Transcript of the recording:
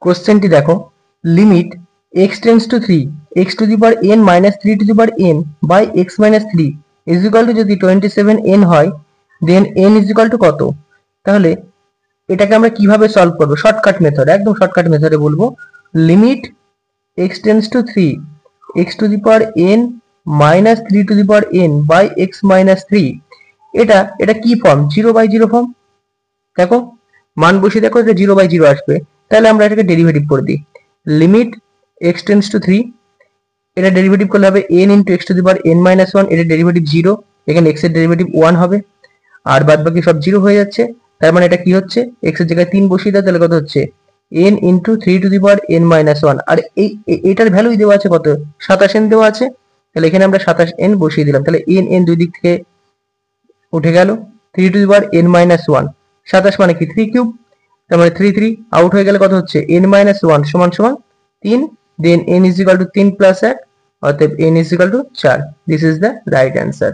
কোশ্চেনটি দেখো, limit x tends to 3 x to the power n minus 3 to the power n by x minus 3 is equal to যদি 27n হয়, then n is equal to কত? তাহলে এটাকে আমরা কিভাবে সলভ করব? শর্টকাট মেথড, একদম শর্টকাট মেথডে বলবো। Limit x tends to 3 x to the power n minus 3 to the power n by x minus 3, এটা কি ফর্ম? 0/0 ফর্ম। দেখো মান বসিয়ে দেখো, এটা 0/0 আসবে। তাহলে আমরা এটাকে ডেরিভেটিভ করে দিই। লিমিট x টেন্ডস টু 3, এটা ডেরিভেটিভ করলে হবে n into x to the power n minus 1, এটা ডেরিভেটিভ 0, এখানে x এর ডেরিভেটিভ 1 হবে, আর বাদ বাকি সব 0 হয়ে যাচ্ছে। তার মানে এটা কি হচ্ছে? x এর জায়গায় 3 বসিয়ে দাও, তাহলে কত হচ্ছে? n into 3 to the power n minus 1, আর এটার ভ্যালুই দেওয়া আছে কত? 27n দেওয়া আছে। তাহলে এখানে আমরা 27n বসিয়ে দিলাম। তাহলে n দুই দিক থেকে উঠে গেল, 3 to the power n minus 1, 27 মানে কি 3 কিউব, তার মানে 3 আউট হয়ে গেলে কত হচ্ছে? n মাইনাস 1 সমান সমান 3, দেন n is equal two 3 plus 1, অতএব n is equal two 4। This is the right answer.